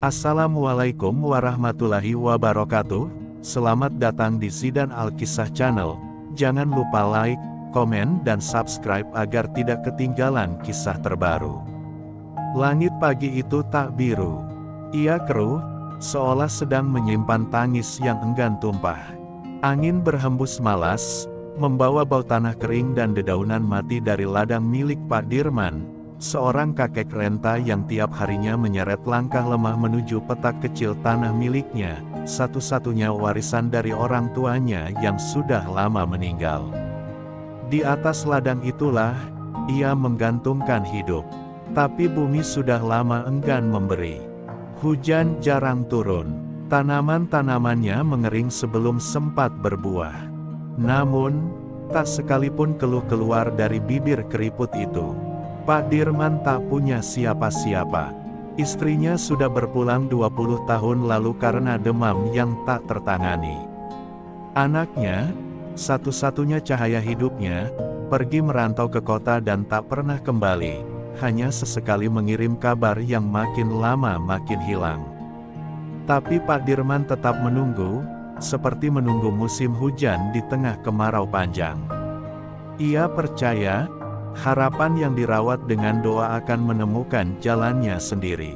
Assalamualaikum warahmatullahi wabarakatuh. Selamat datang di Zidan Alkisah Channel. Jangan lupa like, komen dan subscribe agar tidak ketinggalan kisah terbaru. Langit pagi itu tak biru. Ia keruh, seolah sedang menyimpan tangis yang enggan tumpah. Angin berhembus malas, membawa bau tanah kering dan dedaunan mati dari ladang milik Pak Dirman, seorang kakek renta yang tiap harinya menyeret langkah lemah menuju petak kecil tanah miliknya, satu-satunya warisan dari orang tuanya yang sudah lama meninggal. Di atas ladang itulah, ia menggantungkan hidup. Tapi bumi sudah lama enggan memberi. Hujan jarang turun. Tanaman-tanamannya mengering sebelum sempat berbuah. Namun, tak sekalipun keluh keluar dari bibir keriput itu. Pak Dirman tak punya siapa-siapa. Istrinya sudah berpulang 20 tahun lalu karena demam yang tak tertangani. Anaknya, satu-satunya cahaya hidupnya, pergi merantau ke kota dan tak pernah kembali, hanya sesekali mengirim kabar yang makin lama makin hilang. Tapi Pak Dirman tetap menunggu, seperti menunggu musim hujan di tengah kemarau panjang. Ia percaya, harapan yang dirawat dengan doa akan menemukan jalannya sendiri.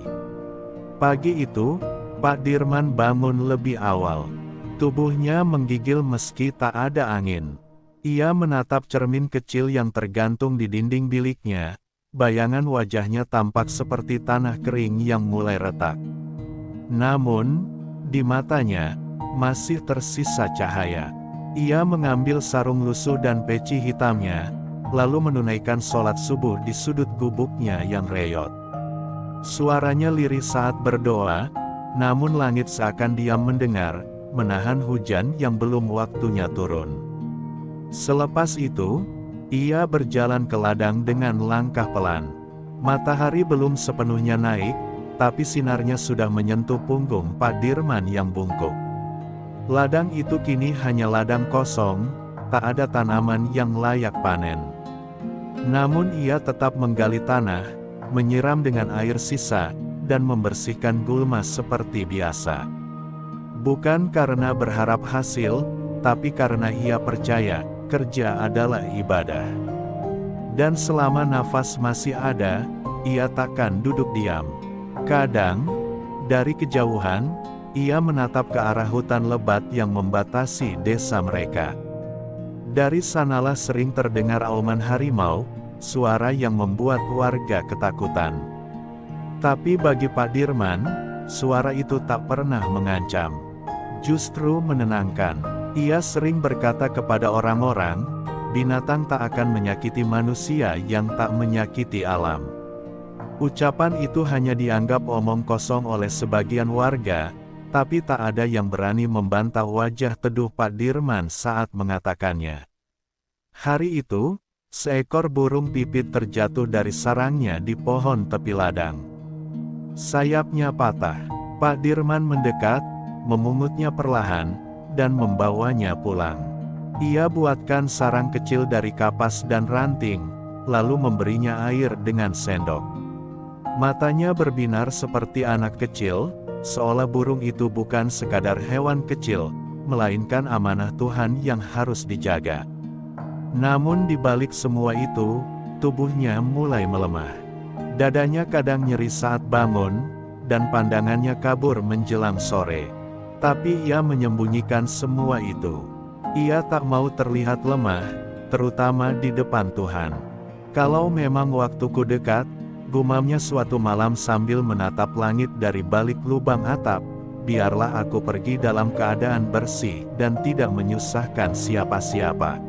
Pagi itu, Pak Dirman bangun lebih awal. Tubuhnya menggigil meski tak ada angin. Ia menatap cermin kecil yang tergantung di dinding biliknya. Bayangan wajahnya tampak seperti tanah kering yang mulai retak. Namun, di matanya, masih tersisa cahaya. Ia mengambil sarung lusuh dan peci hitamnya, lalu menunaikan sholat subuh di sudut gubuknya yang reyot. Suaranya lirih saat berdoa, namun langit seakan diam mendengar, menahan hujan yang belum waktunya turun. Selepas itu, ia berjalan ke ladang dengan langkah pelan. Matahari belum sepenuhnya naik, tapi sinarnya sudah menyentuh punggung Pak Dirman yang bungkuk. Ladang itu kini hanya ladang kosong, tak ada tanaman yang layak panen. Namun ia tetap menggali tanah, menyiram dengan air sisa, dan membersihkan gulma seperti biasa. Bukan karena berharap hasil, tapi karena ia percaya, kerja adalah ibadah. Dan selama nafas masih ada, ia takkan duduk diam. Kadang, dari kejauhan, ia menatap ke arah hutan lebat yang membatasi desa mereka. Dari sanalah sering terdengar auman harimau, suara yang membuat warga ketakutan. Tapi bagi Pak Dirman, suara itu tak pernah mengancam. Justru menenangkan. Ia sering berkata kepada orang-orang, binatang tak akan menyakiti manusia yang tak menyakiti alam. Ucapan itu hanya dianggap omong kosong oleh sebagian warga, tapi tak ada yang berani membantah wajah teduh Pak Dirman saat mengatakannya. Hari itu, seekor burung pipit terjatuh dari sarangnya di pohon tepi ladang. Sayapnya patah. Pak Dirman mendekat, memungutnya perlahan, dan membawanya pulang. Ia buatkan sarang kecil dari kapas dan ranting, lalu memberinya air dengan sendok. Matanya berbinar seperti anak kecil, seolah burung itu bukan sekadar hewan kecil, melainkan amanah Tuhan yang harus dijaga. Namun di balik semua itu, tubuhnya mulai melemah. Dadanya kadang nyeri saat bangun, dan pandangannya kabur menjelang sore. Tapi ia menyembunyikan semua itu. Ia tak mau terlihat lemah, terutama di depan Tuhan. Kalau memang waktuku dekat, gumamnya suatu malam sambil menatap langit dari balik lubang atap, biarlah aku pergi dalam keadaan bersih dan tidak menyusahkan siapa-siapa.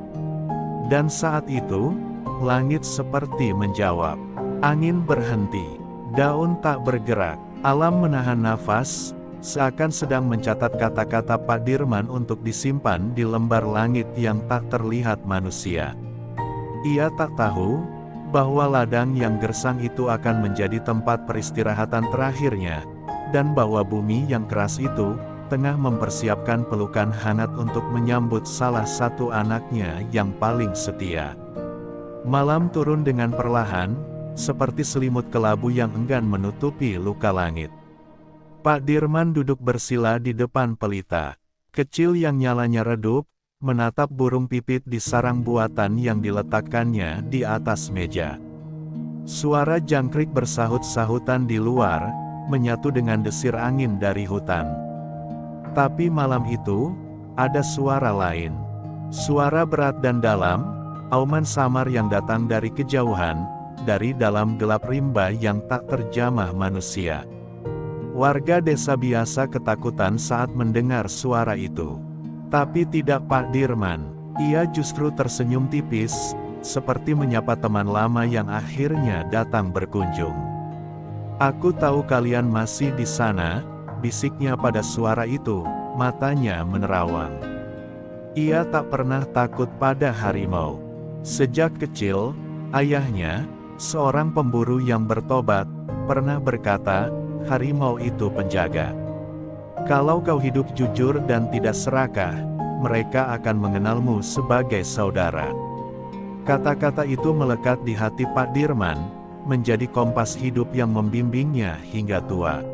Dan saat itu, langit seperti menjawab. Angin berhenti, daun tak bergerak, alam menahan nafas, seakan sedang mencatat kata-kata Pak Dirman untuk disimpan di lembar langit yang tak terlihat manusia. Ia tak tahu bahwa ladang yang gersang itu akan menjadi tempat peristirahatan terakhirnya, dan bahwa bumi yang keras itu tengah mempersiapkan pelukan hangat untuk menyambut salah satu anaknya yang paling setia. Malam turun dengan perlahan, seperti selimut kelabu yang enggan menutupi luka langit. Pak Dirman duduk bersila di depan pelita kecil yang nyalanya redup, menatap burung pipit di sarang buatan yang diletakkannya di atas meja. Suara jangkrik bersahut-sahutan di luar, menyatu dengan desir angin dari hutan. Tapi malam itu, ada suara lain. Suara berat dan dalam, auman samar yang datang dari kejauhan, dari dalam gelap rimba yang tak terjamah manusia. Warga desa biasa ketakutan saat mendengar suara itu. Tapi tidak Pak Dirman. Ia justru tersenyum tipis, seperti menyapa teman lama yang akhirnya datang berkunjung. "Aku tahu kalian masih di sana," bisiknya pada suara itu, matanya menerawang. Ia tak pernah takut pada harimau. Sejak kecil, ayahnya, seorang pemburu yang bertobat, pernah berkata, harimau itu penjaga. Kalau kau hidup jujur dan tidak serakah, mereka akan mengenalmu sebagai saudara. Kata-kata itu melekat di hati Pak Dirman, menjadi kompas hidup yang membimbingnya hingga tua.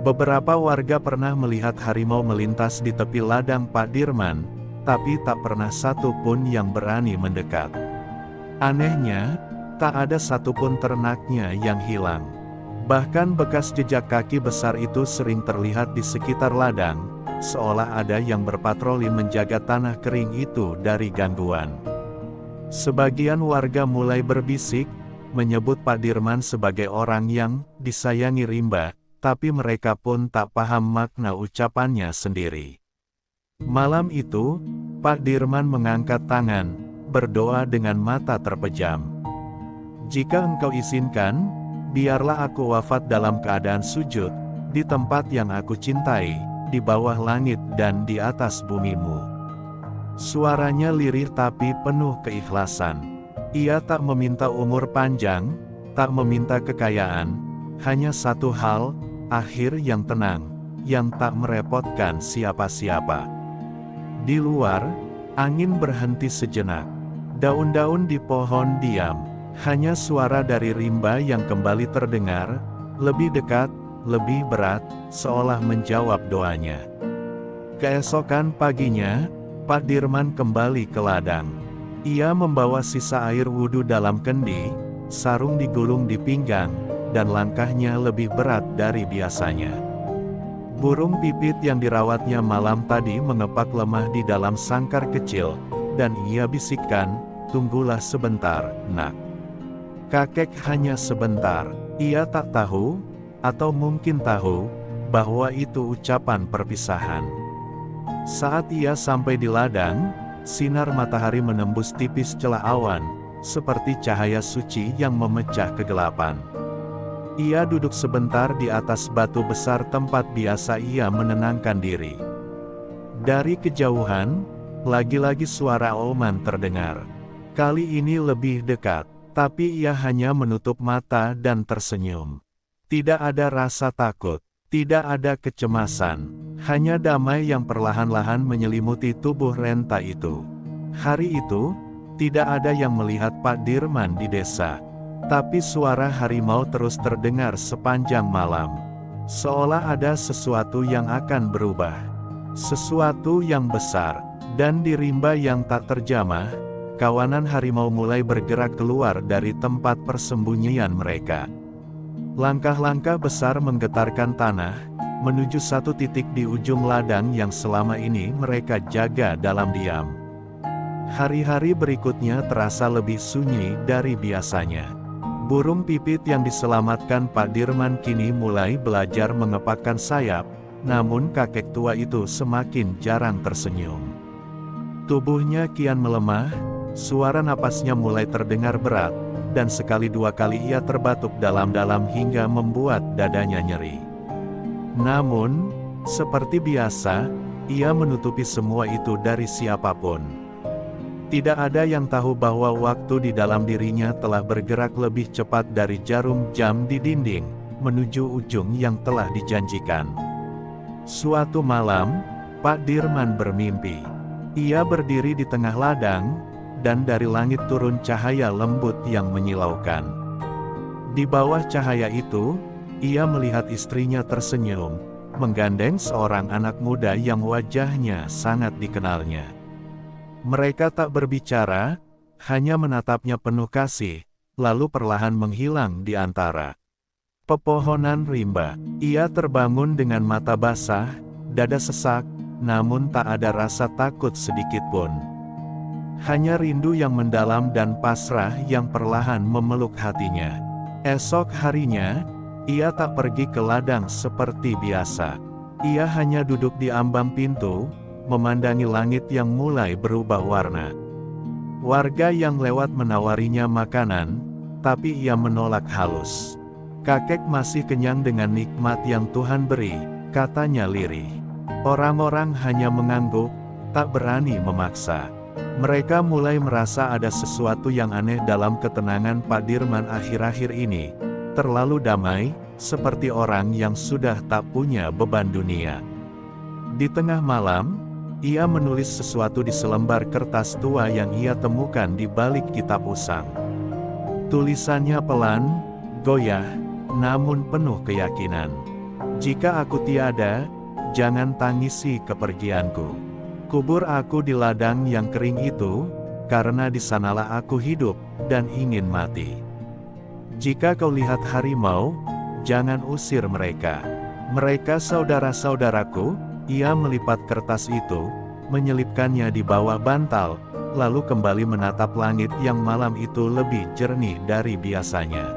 Beberapa warga pernah melihat harimau melintas di tepi ladang Pak Dirman, tapi tak pernah satu pun yang berani mendekat. Anehnya, tak ada satupun ternaknya yang hilang. Bahkan bekas jejak kaki besar itu sering terlihat di sekitar ladang, seolah ada yang berpatroli menjaga tanah kering itu dari gangguan. Sebagian warga mulai berbisik, menyebut Pak Dirman sebagai orang yang disayangi rimba, tapi mereka pun tak paham makna ucapannya sendiri. Malam itu, Pak Dirman mengangkat tangan, berdoa dengan mata terpejam. "Jika engkau izinkan, biarlah aku wafat dalam keadaan sujud, di tempat yang aku cintai, di bawah langit dan di atas bumimu." Suaranya lirih tapi penuh keikhlasan. Ia tak meminta umur panjang, tak meminta kekayaan, hanya satu hal, akhir yang tenang, yang tak merepotkan siapa-siapa. Di luar, angin berhenti sejenak. Daun-daun di pohon diam. Hanya suara dari rimba yang kembali terdengar, lebih dekat, lebih berat, seolah menjawab doanya. Keesokan paginya, Pak Dirman kembali ke ladang. Ia membawa sisa air wudhu dalam kendi, sarung digulung di pinggang, dan langkahnya lebih berat dari biasanya. Burung pipit yang dirawatnya malam tadi mengepak lemah di dalam sangkar kecil, dan ia bisikkan, "Tunggulah sebentar, Nak." Kakek hanya sebentar. Ia tak tahu, atau mungkin tahu, bahwa itu ucapan perpisahan. Saat ia sampai di ladang, sinar matahari menembus tipis celah awan, seperti cahaya suci yang memecah kegelapan. Ia duduk sebentar di atas batu besar tempat biasa ia menenangkan diri. Dari kejauhan, lagi-lagi suara auman terdengar. Kali ini lebih dekat. Tapi ia hanya menutup mata dan tersenyum. Tidak ada rasa takut, tidak ada kecemasan, hanya damai yang perlahan-lahan menyelimuti tubuh renta itu. Hari itu, tidak ada yang melihat Pak Dirman di desa. Tapi suara harimau terus terdengar sepanjang malam. Seolah ada sesuatu yang akan berubah. Sesuatu yang besar, dan di rimba yang tak terjamah, kawanan harimau mulai bergerak keluar dari tempat persembunyian mereka. Langkah-langkah besar menggetarkan tanah, menuju satu titik di ujung ladang yang selama ini mereka jaga dalam diam. Hari-hari berikutnya terasa lebih sunyi dari biasanya. Burung pipit yang diselamatkan Pak Dirman kini mulai belajar mengepakkan sayap, namun kakek tua itu semakin jarang tersenyum. Tubuhnya kian melemah, suara napasnya mulai terdengar berat, dan sekali dua kali ia terbatuk dalam-dalam hingga membuat dadanya nyeri. Namun, seperti biasa, ia menutupi semua itu dari siapapun. Tidak ada yang tahu bahwa waktu di dalam dirinya telah bergerak lebih cepat dari jarum jam di dinding, menuju ujung yang telah dijanjikan. Suatu malam, Pak Dirman bermimpi. Ia berdiri di tengah ladang, dan dari langit turun cahaya lembut yang menyilaukan. Di bawah cahaya itu, ia melihat istrinya tersenyum, menggandeng seorang anak muda yang wajahnya sangat dikenalnya. Mereka tak berbicara, hanya menatapnya penuh kasih, lalu perlahan menghilang di antara pepohonan rimba. Ia terbangun dengan mata basah, dada sesak, namun tak ada rasa takut sedikit pun. Hanya rindu yang mendalam dan pasrah yang perlahan memeluk hatinya. Esok harinya, ia tak pergi ke ladang seperti biasa. Ia hanya duduk di ambang pintu, memandangi langit yang mulai berubah warna. Warga yang lewat menawarinya makanan, tapi ia menolak halus. "Kakek masih kenyang dengan nikmat yang Tuhan beri," katanya lirih. Orang-orang hanya mengangguk, tak berani memaksa. Mereka mulai merasa ada sesuatu yang aneh dalam ketenangan Pak Dirman akhir-akhir ini. Terlalu damai, seperti orang yang sudah tak punya beban dunia. Di tengah malam, ia menulis sesuatu di selembar kertas tua yang ia temukan di balik kitab usang. Tulisannya pelan, goyah, namun penuh keyakinan. "Jika aku tiada, jangan tangisi kepergianku. Kubur aku di ladang yang kering itu, karena di sanalah aku hidup, dan ingin mati. Jika kau lihat harimau, jangan usir mereka. Mereka saudara-saudaraku." Ia melipat kertas itu, menyelipkannya di bawah bantal, lalu kembali menatap langit yang malam itu lebih jernih dari biasanya.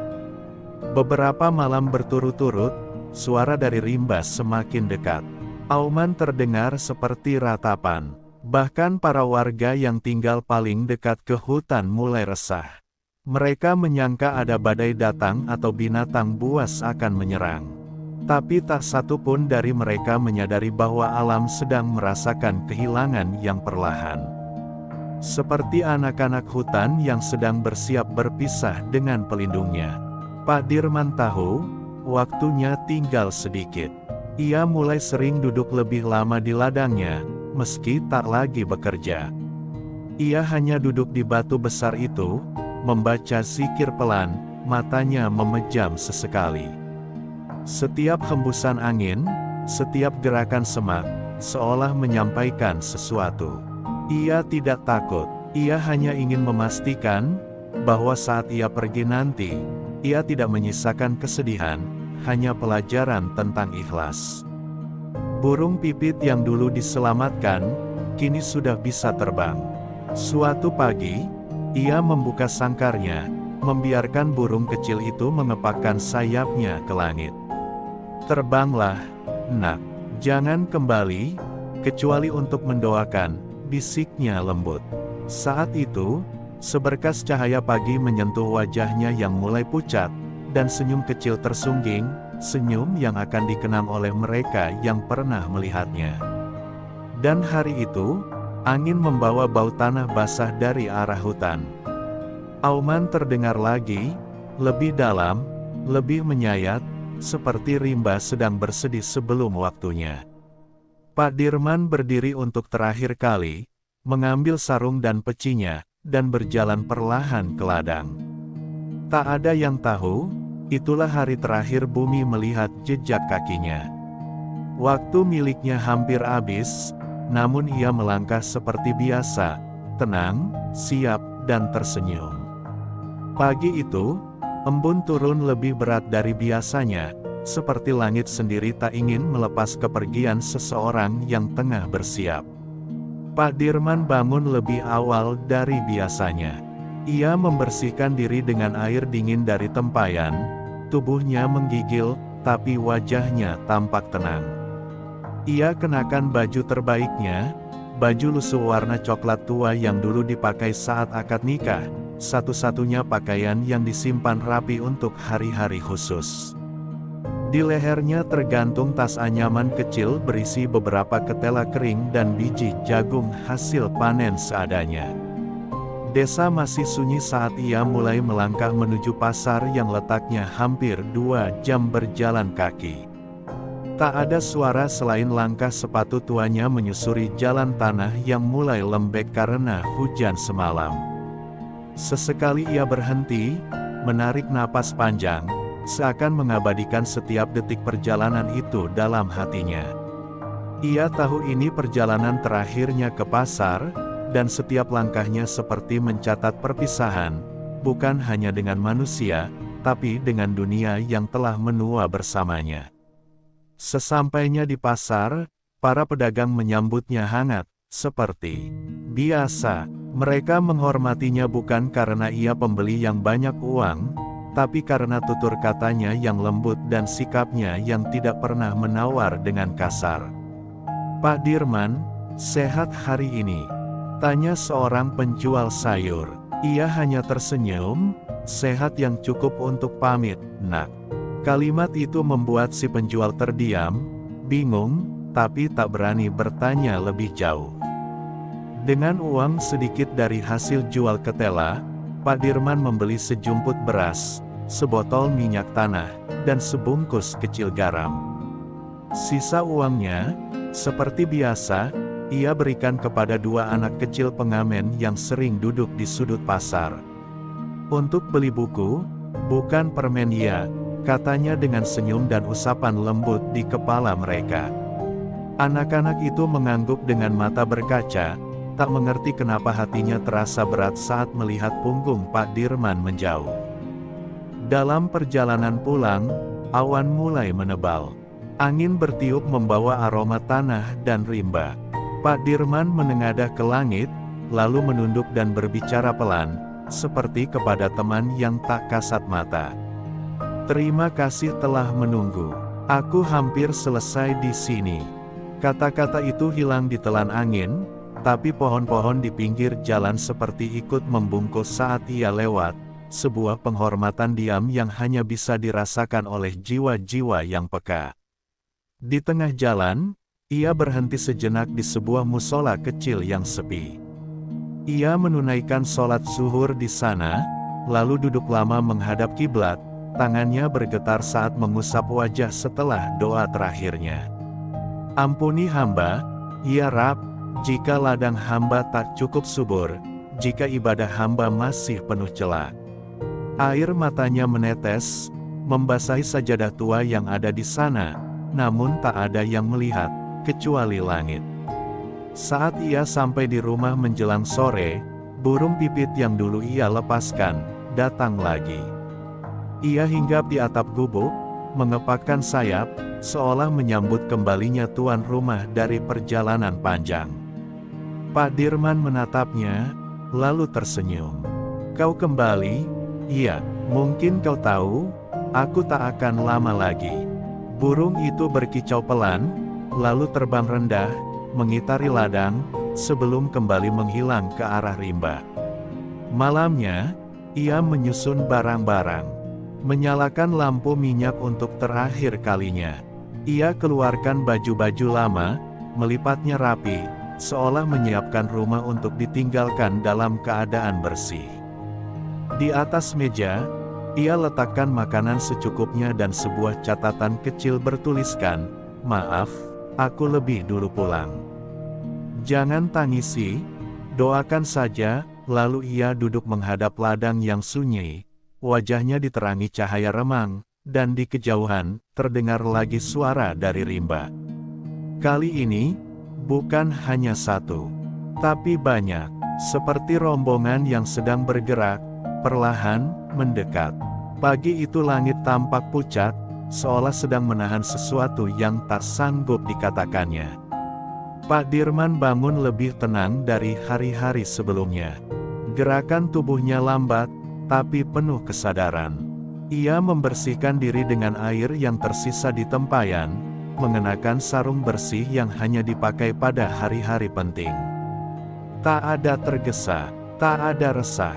Beberapa malam berturut-turut, suara dari rimba semakin dekat. Auman terdengar seperti ratapan. Bahkan para warga yang tinggal paling dekat ke hutan mulai resah. Mereka menyangka ada badai datang atau binatang buas akan menyerang. Tapi tak satu pun dari mereka menyadari bahwa alam sedang merasakan kehilangan yang perlahan. Seperti anak-anak hutan yang sedang bersiap berpisah dengan pelindungnya. Pak Dirman tahu, waktunya tinggal sedikit. Ia mulai sering duduk lebih lama di ladangnya, meski tak lagi bekerja. Ia hanya duduk di batu besar itu, membaca zikir pelan, matanya memejam sesekali. Setiap hembusan angin, setiap gerakan semak, seolah menyampaikan sesuatu. Ia tidak takut, ia hanya ingin memastikan, bahwa saat ia pergi nanti, ia tidak menyisakan kesedihan, hanya pelajaran tentang ikhlas. Burung pipit yang dulu diselamatkan, kini sudah bisa terbang. Suatu pagi, ia membuka sangkarnya, membiarkan burung kecil itu mengepakkan sayapnya ke langit. "Terbanglah, nak. Jangan kembali, kecuali untuk mendoakan," bisiknya lembut. Saat itu, seberkas cahaya pagi menyentuh wajahnya yang mulai pucat, dan senyum kecil tersungging, senyum yang akan dikenang oleh mereka yang pernah melihatnya. Dan hari itu, angin membawa bau tanah basah dari arah hutan. Auman terdengar lagi, lebih dalam, lebih menyayat, seperti rimba sedang bersedih sebelum waktunya. Pak Dirman berdiri untuk terakhir kali, mengambil sarung dan pecinya, dan berjalan perlahan ke ladang. Tak ada yang tahu, itulah hari terakhir bumi melihat jejak kakinya. Waktu miliknya hampir habis, namun ia melangkah seperti biasa, tenang, siap, dan tersenyum. Pagi itu, embun turun lebih berat dari biasanya, seperti langit sendiri tak ingin melepas kepergian seseorang yang tengah bersiap. Pak Dirman bangun lebih awal dari biasanya. Ia membersihkan diri dengan air dingin dari tempayan, tubuhnya menggigil, tapi wajahnya tampak tenang. Ia kenakan baju terbaiknya, baju lusuh warna coklat tua yang dulu dipakai saat akad nikah, satu-satunya pakaian yang disimpan rapi untuk hari-hari khusus. Di lehernya tergantung tas anyaman kecil berisi beberapa ketela kering dan biji jagung hasil panen seadanya. Desa masih sunyi saat ia mulai melangkah menuju pasar yang letaknya hampir 2 jam berjalan kaki. Tak ada suara selain langkah sepatu tuanya menyusuri jalan tanah yang mulai lembek karena hujan semalam. Sesekali ia berhenti, menarik napas panjang, seakan mengabadikan setiap detik perjalanan itu dalam hatinya. Ia tahu ini perjalanan terakhirnya ke pasar, dan setiap langkahnya seperti mencatat perpisahan, bukan hanya dengan manusia, tapi dengan dunia yang telah menua bersamanya. Sesampainya di pasar, para pedagang menyambutnya hangat, seperti biasa. Mereka menghormatinya bukan karena ia pembeli yang banyak uang, tapi karena tutur katanya yang lembut dan sikapnya yang tidak pernah menawar dengan kasar. "Pak Dirman, sehat hari ini?" tanya seorang penjual sayur. Ia hanya tersenyum, "Sehat yang cukup untuk pamit, Nak." Kalimat itu membuat si penjual terdiam, bingung, tapi tak berani bertanya lebih jauh. Dengan uang sedikit dari hasil jual ketela, Pak Dirman membeli sejumput beras, sebotol minyak tanah, dan sebungkus kecil garam. Sisa uangnya, seperti biasa, ia berikan kepada dua anak kecil pengamen yang sering duduk di sudut pasar. "Untuk beli buku, bukan permen ya," katanya dengan senyum dan usapan lembut di kepala mereka. Anak-anak itu mengangguk dengan mata berkaca, tak mengerti kenapa hatinya terasa berat saat melihat punggung Pak Dirman menjauh. Dalam perjalanan pulang, awan mulai menebal. Angin bertiup membawa aroma tanah dan rimba. Pak Dirman menengadah ke langit, lalu menunduk dan berbicara pelan, seperti kepada teman yang tak kasat mata. "Terima kasih telah menunggu. Aku hampir selesai di sini." Kata-kata itu hilang ditelan angin, tapi pohon-pohon di pinggir jalan seperti ikut membungkuk saat ia lewat, sebuah penghormatan diam yang hanya bisa dirasakan oleh jiwa-jiwa yang peka. Di tengah jalan, ia berhenti sejenak di sebuah musola kecil yang sepi. Ia menunaikan sholat zuhur di sana, lalu duduk lama menghadap kiblat, tangannya bergetar saat mengusap wajah setelah doa terakhirnya. "Ampuni hamba, ya Rab, jika ladang hamba tak cukup subur, jika ibadah hamba masih penuh celah." Air matanya menetes, membasahi sajadah tua yang ada di sana, namun tak ada yang melihat, kecuali langit. Saat ia sampai di rumah menjelang sore, burung pipit yang dulu ia lepaskan, datang lagi. Ia hinggap di atap gubuk, mengepakkan sayap, seolah menyambut kembalinya tuan rumah dari perjalanan panjang. Pak Dirman menatapnya, lalu tersenyum. "Kau kembali? Iya, mungkin kau tahu, aku tak akan lama lagi." Burung itu berkicau pelan, lalu terbang rendah, mengitari ladang, sebelum kembali menghilang ke arah rimba. Malamnya, ia menyusun barang-barang. Menyalakan lampu minyak untuk terakhir kalinya. Ia keluarkan baju-baju lama, melipatnya rapi, seolah menyiapkan rumah untuk ditinggalkan dalam keadaan bersih. Di atas meja, ia letakkan makanan secukupnya dan sebuah catatan kecil bertuliskan, "Maaf, aku lebih dulu pulang." "Jangan tangisi, doakan saja." Lalu ia duduk menghadap ladang yang sunyi, wajahnya diterangi cahaya remang, dan di kejauhan, terdengar lagi suara dari rimba. Kali ini, bukan hanya satu, tapi banyak, seperti rombongan yang sedang bergerak, perlahan, mendekat. Pagi itu langit tampak pucat, seolah sedang menahan sesuatu yang tak sanggup dikatakannya. Pak Dirman bangun lebih tenang dari hari-hari sebelumnya. Gerakan tubuhnya lambat, tapi penuh kesadaran. Ia membersihkan diri dengan air yang tersisa di tempayan, mengenakan sarung bersih yang hanya dipakai pada hari-hari penting. Tak ada tergesa, tak ada resah,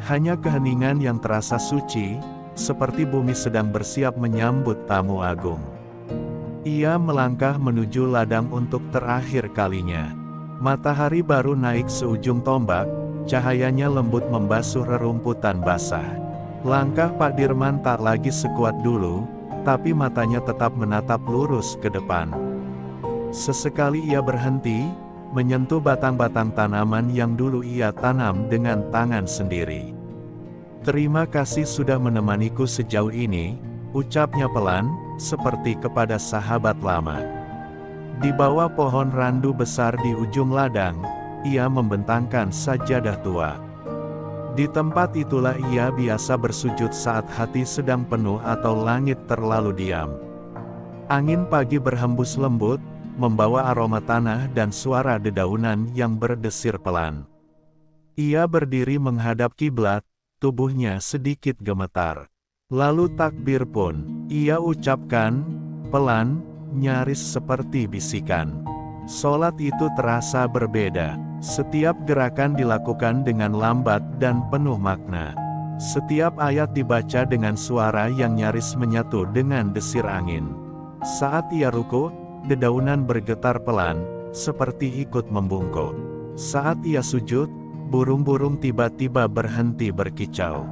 hanya keheningan yang terasa suci, seperti bumi sedang bersiap menyambut tamu agung. Ia melangkah menuju ladang untuk terakhir kalinya. Matahari baru naik seujung tombak, cahayanya lembut membasuh rerumputan basah. Langkah Pak Dirman tak lagi sekuat dulu, tapi matanya tetap menatap lurus ke depan. Sesekali ia berhenti, menyentuh batang-batang tanaman yang dulu ia tanam dengan tangan sendiri. "Terima kasih sudah menemaniku sejauh ini, ucapnya pelan, seperti kepada sahabat lama. Di bawah pohon randu besar di ujung ladang, ia membentangkan sajadah tua. Di tempat itulah ia biasa bersujud saat hati sedang penuh atau langit terlalu diam. Angin pagi berhembus lembut, membawa aroma tanah dan suara dedaunan yang berdesir pelan. Ia berdiri menghadap kiblat, tubuhnya sedikit gemetar. Lalu takbir pun, ia ucapkan, pelan, nyaris seperti bisikan. Solat itu terasa berbeda. Setiap gerakan dilakukan dengan lambat dan penuh makna. Setiap ayat dibaca dengan suara yang nyaris menyatu dengan desir angin. Saat ia ruku, dedaunan bergetar pelan, seperti ikut membungkuk. Saat ia sujud, burung-burung tiba-tiba berhenti berkicau.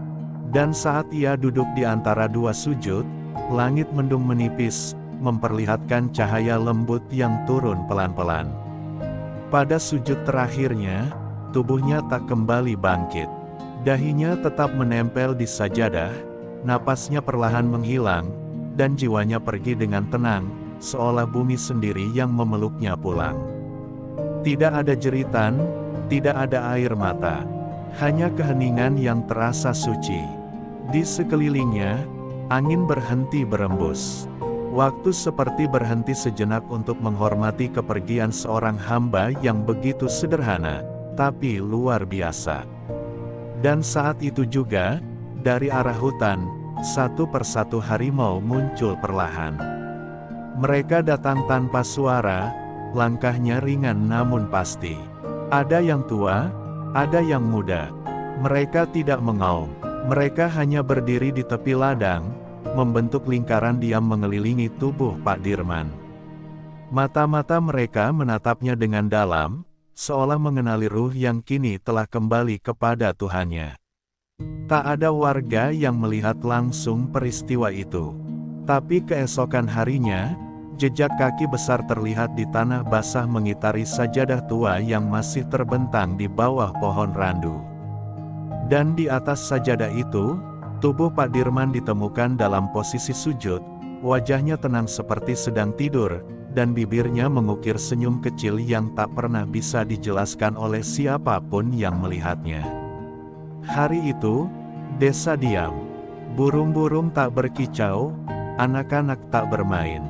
Dan saat ia duduk di antara dua sujud, langit mendung menipis, memperlihatkan cahaya lembut yang turun pelan-pelan. Pada sujud terakhirnya, tubuhnya tak kembali bangkit. Dahinya tetap menempel di sajadah, napasnya perlahan menghilang, dan jiwanya pergi dengan tenang, seolah bumi sendiri yang memeluknya pulang. Tidak ada jeritan, tidak ada air mata, hanya keheningan yang terasa suci. Di sekelilingnya, angin berhenti berembus. Waktu seperti berhenti sejenak untuk menghormati kepergian seorang hamba yang begitu sederhana, tapi luar biasa. Dan saat itu juga, dari arah hutan, satu persatu harimau muncul perlahan. Mereka datang tanpa suara, langkahnya ringan namun pasti. Ada yang tua, ada yang muda. Mereka tidak mengaum, mereka hanya berdiri di tepi ladang, membentuk lingkaran diam mengelilingi tubuh Pak Dirman. Mata-mata mereka menatapnya dengan dalam, seolah mengenali ruh yang kini telah kembali kepada Tuhannya. Tak ada warga yang melihat langsung peristiwa itu. Tapi keesokan harinya, jejak kaki besar terlihat di tanah basah mengitari sajadah tua yang masih terbentang di bawah pohon randu. Dan di atas sajadah itu, tubuh Pak Dirman ditemukan dalam posisi sujud, wajahnya tenang seperti sedang tidur, dan bibirnya mengukir senyum kecil yang tak pernah bisa dijelaskan oleh siapapun yang melihatnya. Hari itu, desa diam. Burung-burung tak berkicau, anak-anak tak bermain.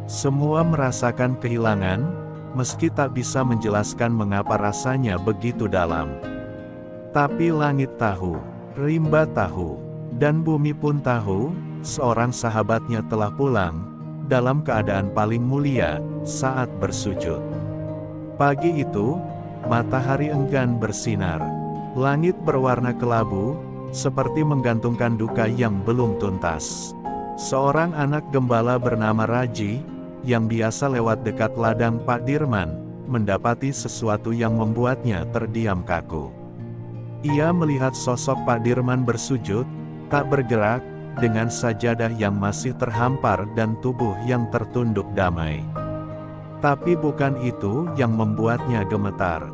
Semua merasakan kehilangan, meski tak bisa menjelaskan mengapa rasanya begitu dalam. Tapi langit tahu, rimba tahu, dan bumi pun tahu, seorang sahabatnya telah pulang, dalam keadaan paling mulia, saat bersujud. Pagi itu, matahari enggan bersinar. Langit berwarna kelabu, seperti menggantungkan duka yang belum tuntas. Seorang anak gembala bernama Raji, yang biasa lewat dekat ladang Pak Dirman, mendapati sesuatu yang membuatnya terdiam kaku. Ia melihat sosok Pak Dirman bersujud, tak bergerak, dengan sajadah yang masih terhampar dan tubuh yang tertunduk damai. Tapi bukan itu yang membuatnya gemetar.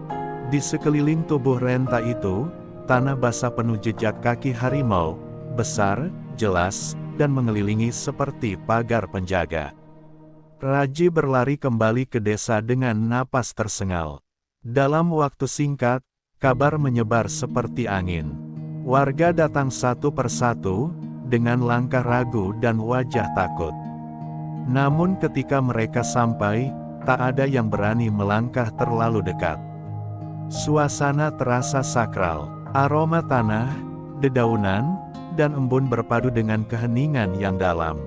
Di sekeliling tubuh renta itu, tanah basah penuh jejak kaki harimau, besar, jelas, dan mengelilingi seperti pagar penjaga. Raji berlari kembali ke desa dengan napas tersengal. Dalam waktu singkat, kabar menyebar seperti angin. Warga datang satu persatu, dengan langkah ragu dan wajah takut. Namun ketika mereka sampai, tak ada yang berani melangkah terlalu dekat. Suasana terasa sakral, aroma tanah, dedaunan, dan embun berpadu dengan keheningan yang dalam.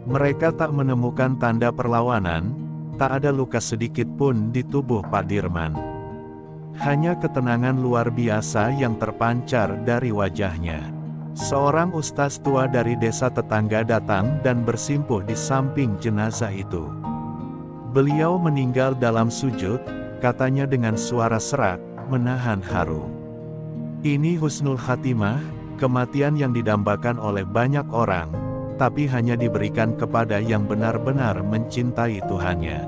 Mereka tak menemukan tanda perlawanan, tak ada luka sedikit pun di tubuh Pak Dirman. Hanya ketenangan luar biasa yang terpancar dari wajahnya. Seorang ustaz tua dari desa tetangga datang dan bersimpuh di samping jenazah itu. Beliau meninggal dalam sujud, katanya dengan suara serak, menahan haru. Ini husnul khatimah, kematian yang didambakan oleh banyak orang, tapi hanya diberikan kepada yang benar-benar mencintai Tuhannya.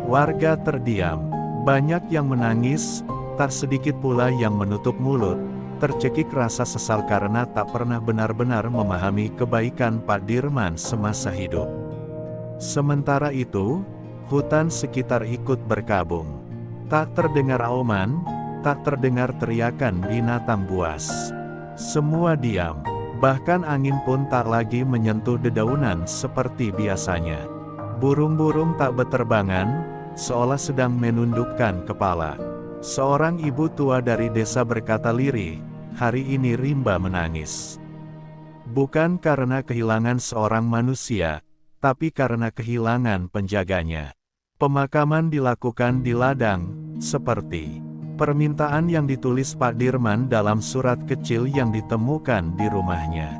Warga terdiam. Banyak yang menangis, tak sedikit pula yang menutup mulut, tercekik rasa sesal karena tak pernah benar-benar memahami kebaikan Pak Dirman semasa hidup. Sementara itu, hutan sekitar ikut berkabung. Tak terdengar auman, tak terdengar teriakan binatang buas. Semua diam, bahkan angin pun tak lagi menyentuh dedaunan seperti biasanya. Burung-burung tak beterbangan, seolah sedang menundukkan kepala. Seorang ibu tua dari desa berkata lirih, "Hari ini rimba menangis. Bukan karena kehilangan seorang manusia, tapi karena kehilangan penjaganya." Pemakaman dilakukan di ladang, seperti permintaan yang ditulis Pak Dirman dalam surat kecil yang ditemukan di rumahnya.